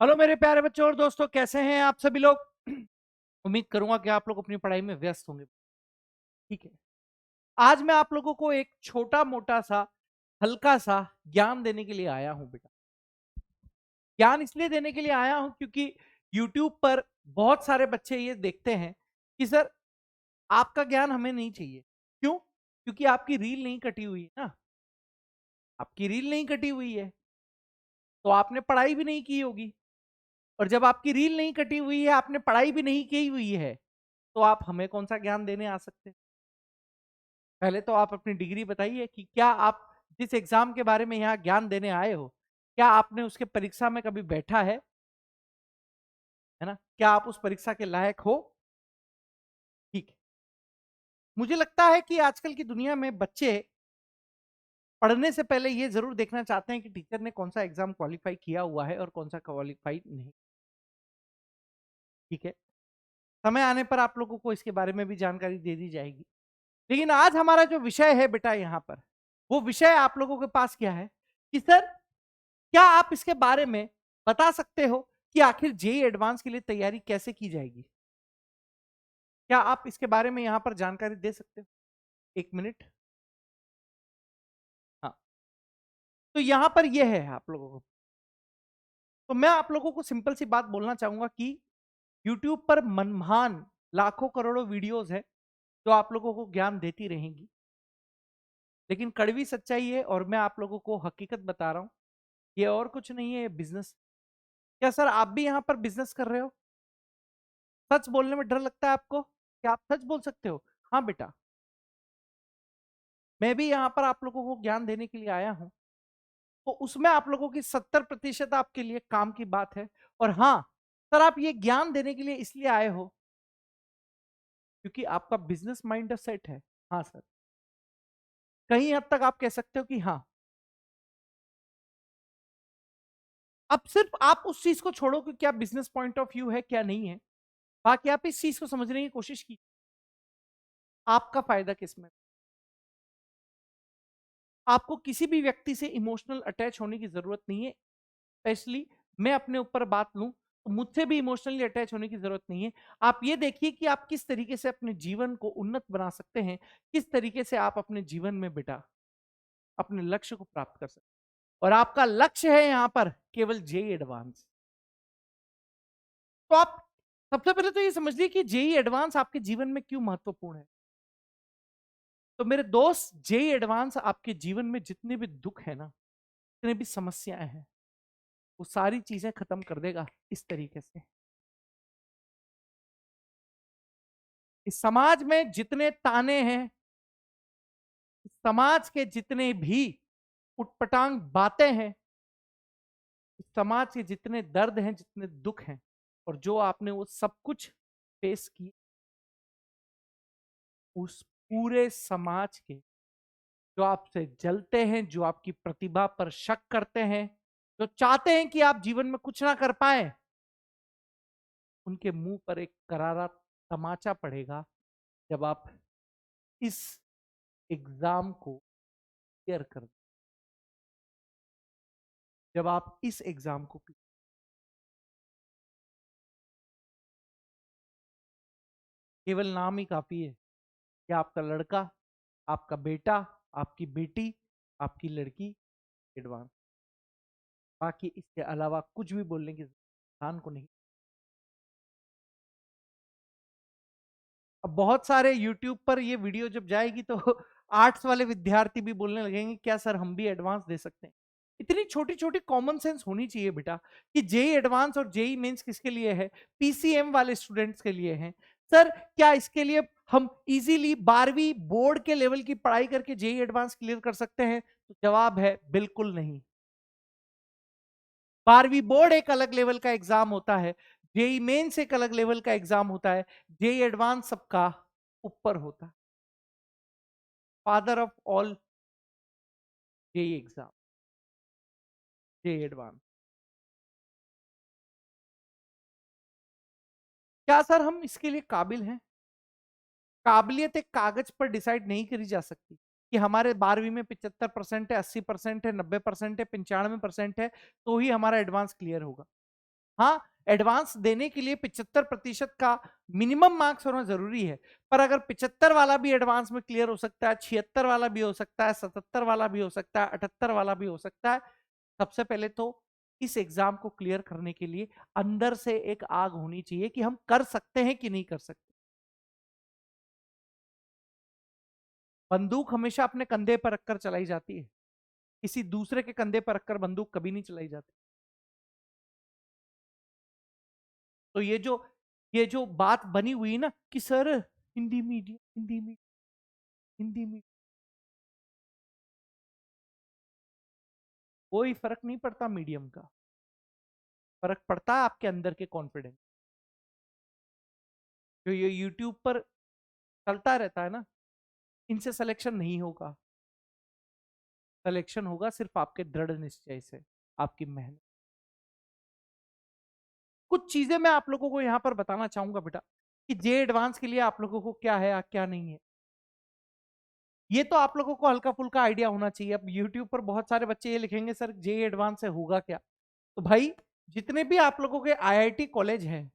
Hello मेरे प्यारे बच्चों और दोस्तों, कैसे हैं आप सभी लोग। उम्मीद करूंगा कि आप लोग अपनी पढ़ाई में व्यस्त होंगे। ठीक है। आज मैं आप लोगों को एक छोटा मोटा सा हल्का सा ज्ञान देने के लिए आया हूं बेटा। ज्ञान इसलिए देने के लिए आया हूं क्योंकि YouTube पर बहुत सारे बच्चे ये देखते हैं कि सर आपका ज्ञान हमें नहीं चाहिए। क्यों? क्योंकि आपकी रील नहीं कटी हुई है ना। आपकी रील नहीं कटी हुई है तो आपने पढ़ाई भी नहीं की होगी। और जब आपकी रील नहीं कटी हुई है, आपने पढ़ाई भी नहीं की हुई है, तो आप हमें कौन सा ज्ञान देने आ सकते हैं। पहले तो आप अपनी डिग्री बताइए कि क्या आप जिस एग्जाम के बारे में यहाँ ज्ञान देने आए हो, क्या आपने उसके परीक्षा में कभी बैठा है ना? क्या आप उस परीक्षा के लायक हो? ठीक है। मुझे लगता है कि आजकल की दुनिया में बच्चे पढ़ने से पहले ये जरूर देखना चाहते हैं कि टीचर ने कौन सा एग्जाम क्वालिफाई किया हुआ है और कौन सा क्वालिफाई नहीं। ठीक है। समय आने पर आप लोगों को इसके बारे में भी जानकारी दे दी जाएगी। लेकिन आज हमारा जो विषय है बेटा यहाँ पर, वो विषय आप लोगों के पास क्या है कि सर क्या आप इसके बारे में बता सकते हो कि आखिर जेई एडवांस के लिए तैयारी कैसे की जाएगी। क्या आप इसके बारे में यहां पर जानकारी दे सकते हो? एक मिनट। हाँ। तो यहां पर यह है आप लोगों को। तो मैं आप लोगों को सिंपल सी बात बोलना चाहूंगा कि YouTube पर मनमान लाखों करोड़ों वीडियोस है जो आप लोगों को ज्ञान देती रहेंगी। लेकिन कड़वी सच्चाई है और मैं आप लोगों को हकीकत बता रहा हूं, ये और कुछ नहीं है, ये बिजनेस। क्या सर आप भी यहां पर बिजनेस कर रहे हो? सच बोलने में डर लगता है आपको? क्या आप सच बोल सकते हो? हाँ बेटा, मैं भी यहाँ पर आप लोगों को ज्ञान देने के लिए आया हूँ। तो उसमें आप लोगों की 70% आपके लिए काम की बात है। और हाँ सर, आप ये ज्ञान देने के लिए इसलिए आए हो क्योंकि आपका बिजनेस माइंड सेट है। हाँ सर, कहीं हद तक आप कह सकते हो कि हाँ। अब सिर्फ आप उस चीज को छोड़ो कि क्या बिजनेस पॉइंट ऑफ व्यू है क्या नहीं है। बाकी आप इस चीज को समझने की कोशिश की, आपका फायदा किसमें। आपको किसी भी व्यक्ति से इमोशनल अटैच होने की जरूरत नहीं है। स्पेशली मैं अपने ऊपर बात लूं तो मुझसे भी इमोशनली अटैच होने की जरूरत नहीं है। आप ये देखिए कि आप किस तरीके से अपने जीवन को उन्नत बना सकते हैं, किस तरीके से आप अपने जीवन में बेटा अपने लक्ष्य को प्राप्त कर सकते हैं। और आपका लक्ष्य है यहां पर केवल जेई एडवांस। तो आप सबसे पहले तो ये समझ लीजिए कि जेई एडवांस आपके जीवन में क्यों महत्वपूर्ण है। तो मेरे दोस्त, जेई एडवांस आपके जीवन में जितने भी दुख है ना, जितने भी समस्याएं हैं, वो सारी चीजें खत्म कर देगा इस तरीके से। इस समाज में जितने ताने हैं, समाज के जितने भी उटपटांग बातें हैं, इस समाज के जितने दर्द हैं, जितने दुख हैं, और जो आपने वो सब कुछ फेस किए, उस पूरे समाज के जो आपसे जलते हैं, जो आपकी प्रतिभा पर शक करते हैं, जो चाहते हैं कि आप जीवन में कुछ ना कर पाए, उनके मुंह पर एक करारा तमाचा पड़ेगा जब आप इस एग्जाम को क्लियर कर, जब आप इस एग्जाम को केवल नाम ही काफी है कि आपका लड़का, आपका बेटा, आपकी बेटी, आपकी लड़की एडवांस। बाकी इसके अलावा कुछ भी बोलने की इंसान को नहीं। अब बहुत सारे YouTube पर ये वीडियो जब जाएगी तो आर्ट्स वाले विद्यार्थी भी बोलने लगेंगे क्या सर हम भी एडवांस दे सकते हैं। इतनी छोटी छोटी कॉमन सेंस होनी चाहिए बेटा कि जेई एडवांस और जेई मेंस किसके लिए है? पीसीएम वाले स्टूडेंट्स के लिए है। सर क्या इसके लिए हम इजीली 12वीं बोर्ड के लेवल की पढ़ाई करके जेई एडवांस क्लियर कर सकते हैं? तो जवाब है बिल्कुल नहीं। 12वीं बोर्ड एक अलग लेवल का एग्जाम होता है, जेई मेंस एक अलग लेवल का एग्जाम होता है, जेई एडवांस सबका ऊपर होता है। Father of all JEE exam, JEE advance. क्या सर हम इसके लिए काबिल हैं? काबिलियत एक कागज पर डिसाइड नहीं करी जा सकती कि हमारे 12वीं में 75% है, 80% है, 90% है, 95% है, तो ही हमारा एडवांस क्लियर होगा। हाँ, एडवांस देने के लिए 75% का मिनिमम मार्क्स होना जरूरी है, पर अगर 75 वाला भी एडवांस में क्लियर हो सकता है, 76 वाला भी हो सकता है, 77 वाला भी हो सकता है, 78 वाला भी हो सकता है, सबसे पहले तो इस एग्जाम को क्लियर करने के लिए अंदर से एक आग होनी चाहिए कि हम कर सकते हैं कि नहीं कर सकते। बंदूक हमेशा अपने कंधे पर रखकर चलाई जाती है, किसी दूसरे के कंधे पर रखकर बंदूक कभी नहीं चलाई जाती। तो ये जो बात बनी हुई ना कि sir Hindi medium, Hindi medium, Hindi medium, कोई फर्क नहीं पड़ता मीडियम का, फर्क पड़ता है आपके अंदर के कॉन्फिडेंस। जो ये यूट्यूब पर चलता रहता है ना, इनसे सिलेक्शन नहीं होगा, सिलेक्शन होगा सिर्फ आपके दृढ़ निश्चय से, आपकी मेहनत। कुछ चीजें मैं आप लोगों को यहां पर बताना चाहूंगा बेटा कि जे एडवांस के लिए आप लोगों को क्या है क्या नहीं है। ये तो आप लोगों को हल्का फुल्का आइडिया होना चाहिए। अब यूट्यूब पर बहुत सारे बच्चे ये लिखेंगे सर जे एडवांस से होगा क्या, तो भाई जितने भी आप लोगों के आईआईटी कॉलेज हैं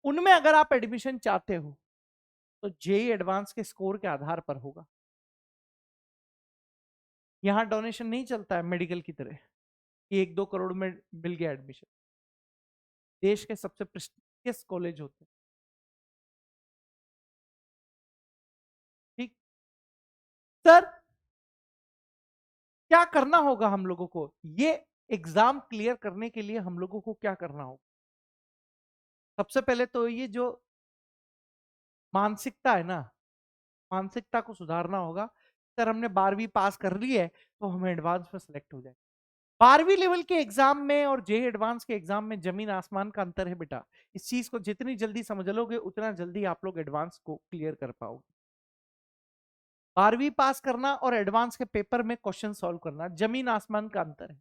उनमें अगर आप एडमिशन चाहते हो तो जेई एडवांस के स्कोर के आधार पर होगा। यहां डोनेशन नहीं चलता है मेडिकल की तरह कि 1-2 करोड़ में मिल गया एडमिशन। देश के सबसे प्रेस्टिजियस कॉलेज होते हैं, ठीक। सर क्या करना होगा हम लोगों को, ये एग्जाम क्लियर करने के लिए हम लोगों को क्या करना होगा? सबसे पहले तो ये जो मानसिकता है ना, मानसिकता को सुधारना होगा। सर हमने 12वीं पास कर ली है तो हम एडवांस में सेलेक्ट हो जाए। 12वीं लेवल के एग्जाम में और जे एडवांस के एग्जाम में जमीन आसमान का अंतर है बेटा। इस चीज को जितनी जल्दी समझ लोगे उतना जल्दी आप लोग एडवांस को क्लियर कर पाओगे। 12वीं पास करना और एडवांस के पेपर में क्वेश्चन सॉल्व करना जमीन आसमान का अंतर है।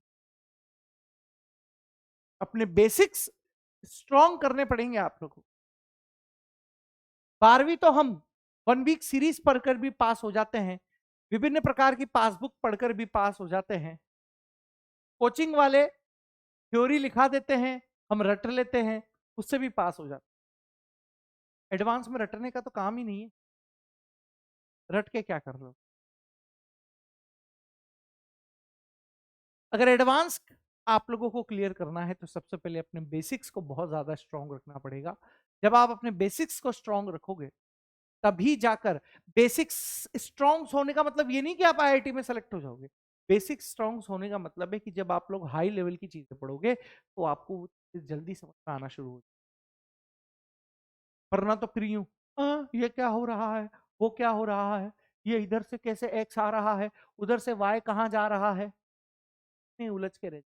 अपने बेसिक्स स्ट्रॉन्ग करने पड़ेंगे आप लोगों को। 12वीं तो हम 1 वीक सीरीज पढ़कर भी पास हो जाते हैं, विभिन्न प्रकार की पासबुक पढ़कर भी पास हो जाते हैं। कोचिंग वाले थ्योरी लिखा देते हैं, हम रट लेते हैं, उससे भी पास हो जाते हैं। एडवांस में रटने का तो काम ही नहीं है, रट के क्या कर लो। अगर एडवांस आप लोगों को क्लियर करना है तो सबसे पहले अपने बेसिक्स को बहुत ज्यादा स्ट्रांग रखना पड़ेगा। जब आप अपने बेसिक्स को स्ट्रांग रखोगे तभी जाकर, बेसिक्स स्ट्रांग होने का मतलब ये नहीं कि आप आईआईटी में सेलेक्ट हो जाओगे। बेसिक स्ट्रांग होने का मतलब है कि जब आप लोग हाई लेवल की चीजें पढ़ोगे तो आपको जल्दी समझ में आना शुरू हो। वरना तो फिर यूं ये क्या हो रहा है, वो क्या हो रहा है, ये इधर से कैसे एक्स आ रहा है, उधर से वाई कहाँ जा रहा है, नहीं उलझ के रह।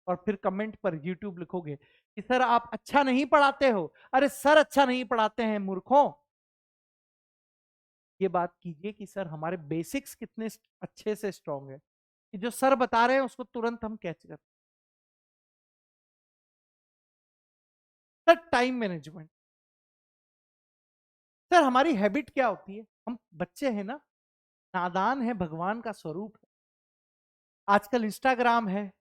और फिर कमेंट पर यूट्यूब लिखोगे कि सर आप अच्छा नहीं पढ़ाते हो। अरे सर अच्छा नहीं पढ़ाते हैं मूर्खों, ये बात कीजिए कि सर हमारे बेसिक्स कितने अच्छे से स्ट्रांग है कि जो सर बता रहे हैं उसको तुरंत हम कैच कर। सर टाइम मैनेजमेंट, सर हमारी हैबिट क्या होती है, हम बच्चे हैं ना, नादान है भगवान का स्वरूप है। आजकल इंस्टाग्राम है,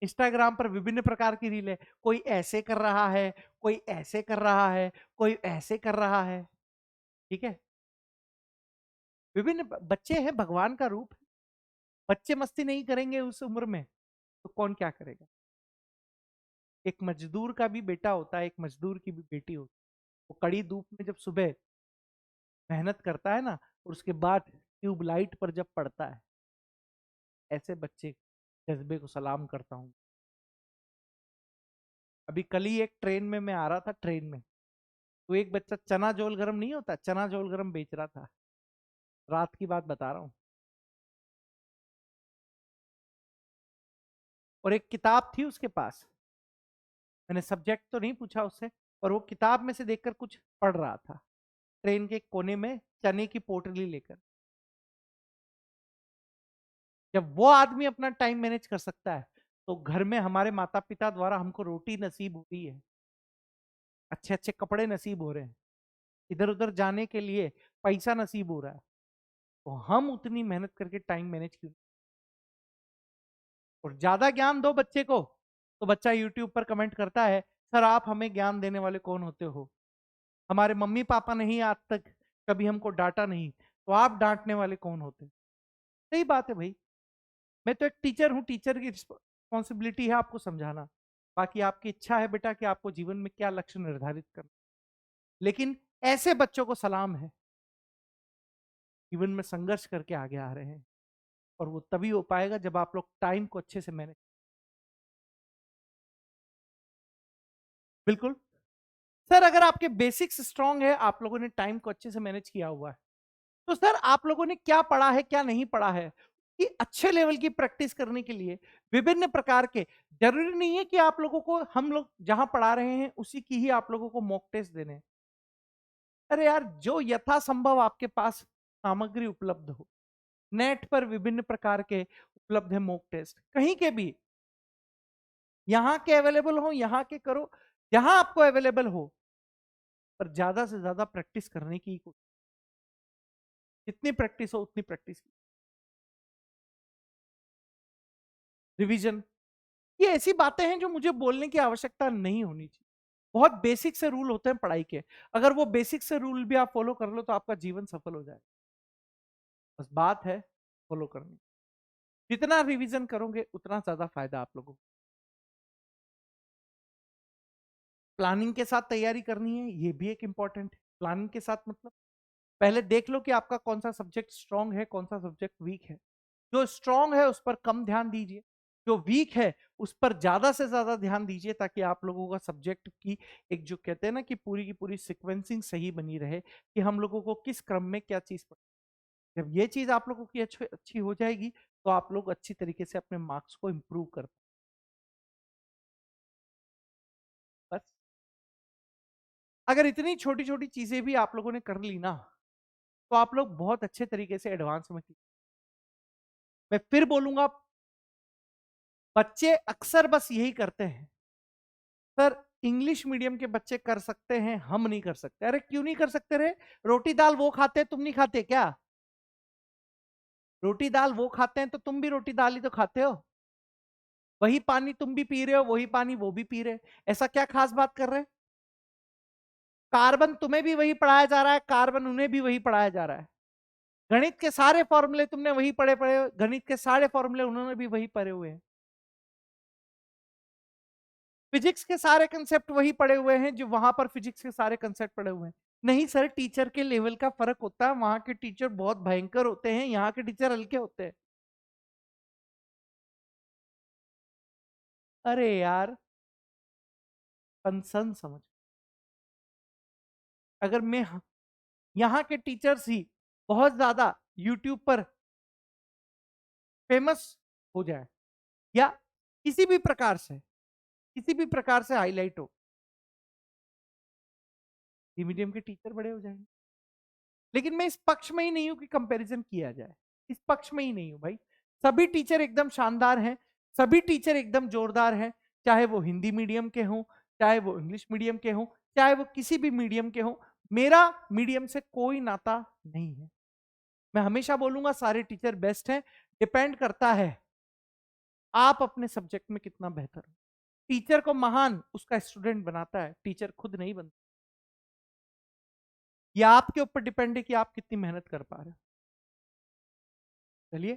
इंस्टाग्राम पर विभिन्न प्रकार की रील है, कोई ऐसे कर रहा है, कोई ऐसे कर रहा है, कोई ऐसे कर रहा है, ठीक है। विभिन्न बच्चे हैं, भगवान का रूप है। बच्चे मस्ती नहीं करेंगे उस उम्र में तो कौन क्या करेगा। एक मजदूर का भी बेटा होता है, एक मजदूर की भी बेटी होती है। वो कड़ी धूप में जब सुबह मेहनत करता है ना और उसके बाद ट्यूबलाइट पर जब पड़ता है, ऐसे बच्चे जज्बे को सलाम करता हूँ। अभी कल ही एक ट्रेन में मैं आ रहा था, ट्रेन में तो एक बच्चा चना जोल गरम नहीं होता, चना जोल गरम बेच रहा था। रात की बात बता रहा हूँ। और एक किताब थी उसके पास, मैंने सब्जेक्ट तो नहीं पूछा उससे, और वो किताब में से देखकर कुछ पढ़ रहा था, ट्रेन के कोने में चने की पोटली लेकर। जब वो आदमी अपना टाइम मैनेज कर सकता है तो घर में हमारे माता पिता द्वारा हमको रोटी नसीब हो रही है, अच्छे अच्छे कपड़े नसीब हो रहे हैं, इधर उधर जाने के लिए पैसा नसीब हो रहा है, तो हम उतनी मेहनत करके टाइम मैनेज क्यों। और ज्यादा ज्ञान दो बच्चे को तो बच्चा यूट्यूब पर कमेंट करता है, सर आप हमें ज्ञान देने वाले कौन होते हो? हमारे मम्मी पापा ने ही आज तक कभी हमको डांटा नहीं, तो आप डांटने वाले कौन होते? सही बात है भाई। मैं तो एक टीचर हूं, टीचर की रिस्पॉन्सिबिलिटी है आपको समझाना। बाकी आपकी इच्छा है बेटा कि आपको जीवन में क्या लक्ष्य निर्धारित करना। लेकिन ऐसे बच्चों को सलाम है, जीवन में संघर्ष करके आगे आ रहे हैं। और वो तभी हो पाएगा जब आप लोग टाइम को अच्छे से मैनेज। बिल्कुल। सर अगर आपके बेसिक्स स्ट्रांग है, आप लोगों ने टाइम को अच्छे से मैनेज किया हुआ है, तो सर आप लोगों ने क्या पढ़ा है क्या नहीं पढ़ा है कि अच्छे लेवल की प्रैक्टिस करने के लिए विभिन्न प्रकार के, जरूरी नहीं है कि आप लोगों को हम लोग जहां पढ़ा रहे हैं उसी की ही आप लोगों को मॉक टेस्ट देने हैं। अरे यार, जो यथासंभव आपके पास सामग्री उपलब्ध हो, नेट पर विभिन्न प्रकार के उपलब्ध है मॉक टेस्ट, कहीं के भी, यहां के अवेलेबल हो यहां के करो, जहां आपको अवेलेबल हो, पर ज्यादा से ज्यादा प्रैक्टिस करने की कोशिश। जितनी प्रैक्टिस हो उतनी प्रैक्टिस की। रिवीजन, ये ऐसी बातें हैं जो मुझे बोलने की आवश्यकता नहीं होनी चाहिए। बहुत बेसिक से रूल होते हैं पढ़ाई के, अगर वो बेसिक से रूल भी आप फॉलो कर लो तो आपका जीवन सफल हो जाए। बस बात है फॉलो करनी। जितना रिवीजन करोगे उतना ज्यादा फायदा आप लोगों को। प्लानिंग के साथ तैयारी करनी है, ये भी एक इंपॉर्टेंट है। प्लानिंग के साथ मतलब पहले देख लो कि आपका कौन सा सब्जेक्ट स्ट्रांग है, कौन सा सब्जेक्ट वीक है। जो स्ट्रांग है उस पर कम ध्यान दीजिए, जो वीक है उस पर ज्यादा से ज्यादा ध्यान दीजिए, ताकि आप लोगों का सब्जेक्ट की एक जो कहते हैं ना कि पूरी की पूरी सिक्वेंसिंग सही बनी रहे, कि हम लोगों को किस क्रम में क्या चीज पढ़। जब ये चीज आप लोगों की अच्छी अच्छी हो जाएगी तो आप लोग अच्छी तरीके से अपने मार्क्स को इंप्रूव कर पाए। बस अगर इतनी छोटी छोटी चीजें भी आप लोगों ने कर ली ना, तो आप लोग बहुत अच्छे तरीके से एडवांस में। मैं फिर बोलूंगा, बच्चे अक्सर बस यही करते हैं, सर इंग्लिश मीडियम के बच्चे कर सकते हैं, हम नहीं कर सकते। अरे क्यों नहीं कर सकते रे? रोटी दाल वो खाते हैं, तुम नहीं खाते क्या? रोटी दाल वो खाते हैं तो तुम भी रोटी दाल ही तो खाते हो। वही पानी तुम भी पी रहे हो, वही पानी वो भी पी रहे हैं। ऐसा क्या खास बात कर रहे हैं? कार्बन तुम्हें भी वही पढ़ाया जा रहा है, कार्बन उन्हें भी वही पढ़ाया जा रहा है। गणित के सारे फॉर्मूले तुमने वही पढ़े पढ़े, गणित के सारे फॉर्मूले उन्होंने भी वही पढ़े हुए हैं। फिजिक्स के सारे कंसेप्ट वही पड़े हुए हैं जो वहां पर फिजिक्स के सारे कंसेप्ट पड़े हुए हैं। नहीं सर, टीचर के लेवल का फर्क होता है, वहां के टीचर बहुत भयंकर होते हैं, यहाँ के टीचर हल्के होते हैं। अरे यार, कंसर्न समझ। अगर मैं यहाँ के टीचर्स ही बहुत ज्यादा यूट्यूब पर फेमस हो जाए, या किसी भी प्रकार से, किसी भी प्रकार से हाईलाइट हो, मीडियम के टीचर बड़े हो जाएंगे। लेकिन मैं इस पक्ष में ही नहीं हूं कि कंपैरिजन किया जाए, इस पक्ष में ही नहीं हूं भाई। सभी टीचर एकदम शानदार हैं, सभी टीचर एकदम जोरदार हैं, चाहे वो हिंदी मीडियम के हों, चाहे वो इंग्लिश मीडियम के हों, चाहे वो किसी भी मीडियम के हों। मेरा मीडियम से कोई नाता नहीं है। मैं हमेशा बोलूंगा सारे टीचर बेस्ट हैं। डिपेंड करता है आप अपने सब्जेक्ट में कितना बेहतर हो। टीचर को महान उसका स्टूडेंट बनाता है, टीचर खुद नहीं बनता। यह आपके ऊपर डिपेंड है कि आप कितनी मेहनत कर पा रहे हो। चलिए,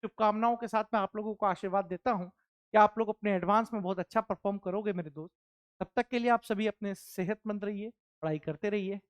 शुभकामनाओं के साथ मैं आप लोगों को आशीर्वाद देता हूं कि आप लोग अपने एडवांस में बहुत अच्छा परफॉर्म करोगे मेरे दोस्त। तब तक के लिए आप सभी अपने सेहतमंद रहिए, पढ़ाई करते रहिए।